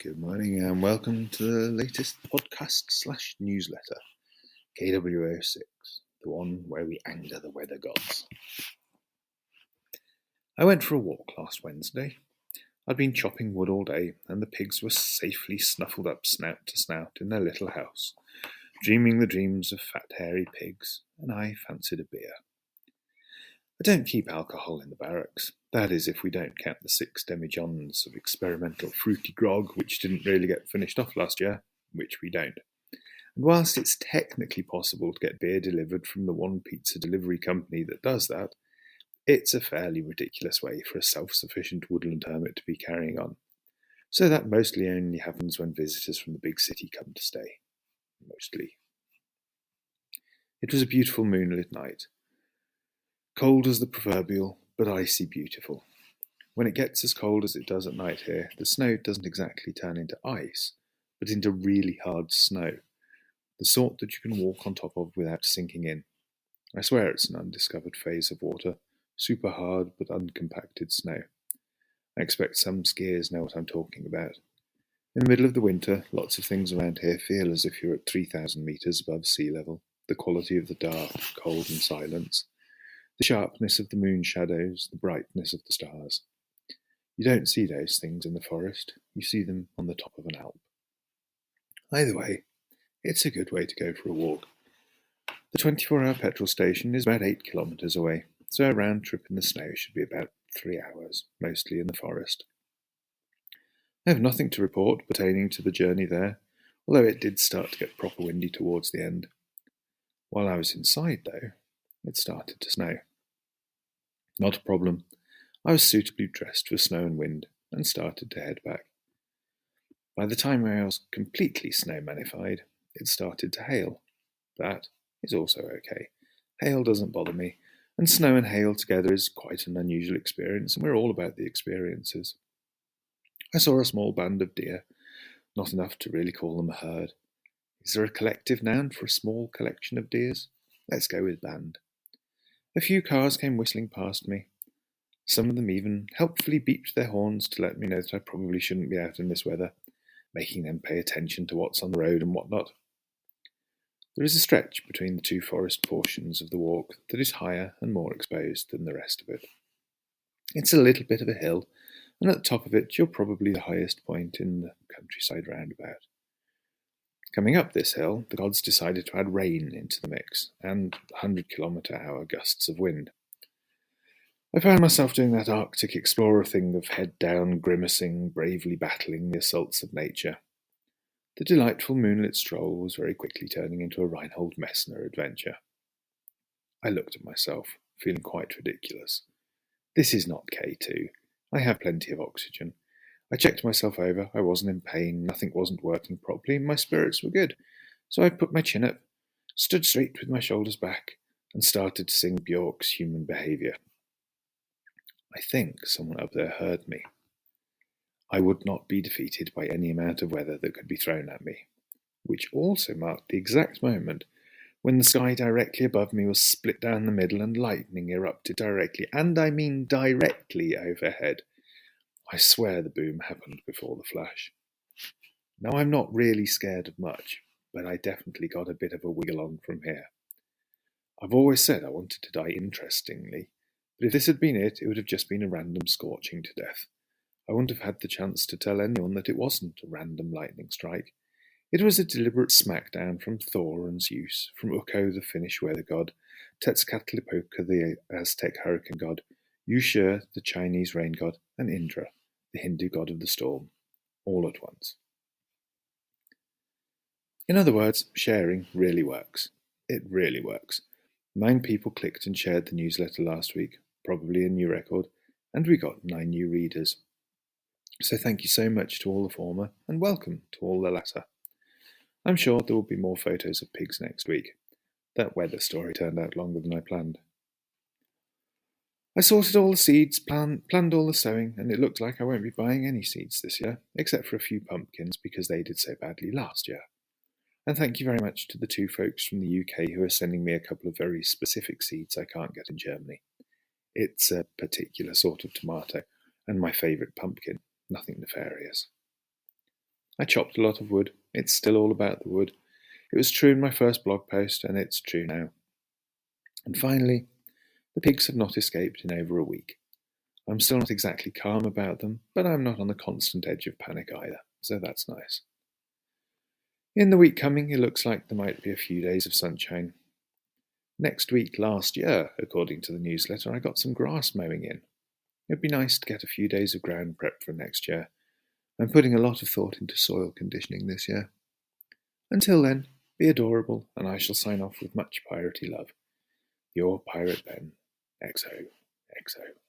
Good morning and welcome to the latest podcast/newsletter, KW-06, the one where we anger the weather gods. I went for a walk last Wednesday. I'd been chopping wood all day and the pigs were safely snuffled up snout to snout in their little house, dreaming the dreams of fat hairy pigs, and I fancied a beer. I don't keep alcohol in the barracks. That is, if we don't count the 6 demijohns of experimental fruity grog, which didn't really get finished off last year, which we don't. And whilst it's technically possible to get beer delivered from the one pizza delivery company that does that, it's a fairly ridiculous way for a self-sufficient woodland hermit to be carrying on. So that mostly only happens when visitors from the big city come to stay. Mostly. It was a beautiful moonlit night. Cold as the proverbial, but icy beautiful. When it gets as cold as it does at night here, the snow doesn't exactly turn into ice, but into really hard snow, the sort that you can walk on top of without sinking in. I swear it's an undiscovered phase of water, superhard but uncompacted snow. I expect some skiers know what I'm talking about. In the middle of the winter, lots of things around here feel as if you're at 3,000 metres above sea level, the quality of the dark, cold and silence, the sharpness of the moonshaddows, the brightness of the stars. You don't see those things in the forest, you see them on the top of an alp. Either way, it's a good way to go for a walk. The 24-hour petrol station is about 8 kilometres away, so a round trip in the snow should be about 3 hours, mostly in the forest. I have nothing to report pertaining to the journey there, although it did start to get proper windy towards the end. While I was inside, though, it started to snow. Not a problem. I was suitably dressed for snow and wind and started to head back. By the time I was completely snow-manified, it started to hail. That is also okay. Hail doesn't bother me, and snow and hail together is quite an unusual experience, and we're all about the experiences. I saw a small band of deer, not enough to really call them a herd. Is there a collective noun for a small collection of deers? Let's go with band. A few cars came whistling past me. Some of them even helpfully beeped their horns to let me know that I probably shouldn't be out in this weather, making them pay attention to what's on the road and what not. There is a stretch between the two forest portions of the walk that is higher and more exposed than the rest of it. It's a little bit of a hill, and at the top of it you're probably the highest point in the countryside roundabout. Coming up this hill, the gods decided to add rain into the mix, and 100-kilometre-hour gusts of wind. I found myself doing that Arctic explorer thing of head down, grimacing, bravely battling the assaults of nature. The delightful moonlit stroll was very quickly turning into a Reinhold Messner adventure. I looked at myself, feeling quite ridiculous. This is not K2. I have plenty of oxygen. I checked myself over, I wasn't in pain, nothing wasn't working properly, and my spirits were good. So I put my chin up, stood straight with my shoulders back, and started to sing Björk's Human Behaviour. I think someone up there heard me. I would not be defeated by any amount of weather that could be thrown at me, which also marked the exact moment when the sky directly above me was split down the middle and lightning erupted directly, and I mean directly overhead. I swear the boom happened before the flash. Now I'm not really scared of much, but I definitely got a bit of a wiggle on from here. I've always said I wanted to die interestingly, but if this had been it, it would have just been a random scorching to death. I wouldn't have had the chance to tell anyone that it wasn't a random lightning strike. It was a deliberate smackdown from Thor and Zeus, from Ukko the Finnish weather god, Tezcatlipoca the Aztec hurricane god, Yushur the Chinese rain god, and Indra, the Hindu god of the storm, all at once. In other words, sharing really works. It really works. 9 people clicked and shared the newsletter last week, probably a new record, and we got 9 new readers. So thank you so much to all the former, and welcome to all the latter. I'm sure there will be more photos of pigs next week. That weather story turned out longer than I planned. I sorted all the seeds, planned all the sowing, and it looked like I won't be buying any seeds this year, except for a few pumpkins because they did so badly last year. And thank you very much to the 2 folks from the UK who are sending me a couple of very specific seeds I can't get in Germany. It's a particular sort of tomato, and my favourite pumpkin, nothing nefarious. I chopped a lot of wood. It's still all about the wood. It was true in my first blog post, and it's true now. And finally, the pigs have not escaped in over a week. I'm still not exactly calm about them, but I'm not on the constant edge of panic either, so that's nice. In the week coming, it looks like there might be a few days of sunshine. Next week last year, according to the newsletter, I got some grass mowing in. It'd be nice to get a few days of ground prep for next year. I'm putting a lot of thought into soil conditioning this year. Until then, be adorable, and I shall sign off with much piratey love. Your Pirate Ben. XO. XO.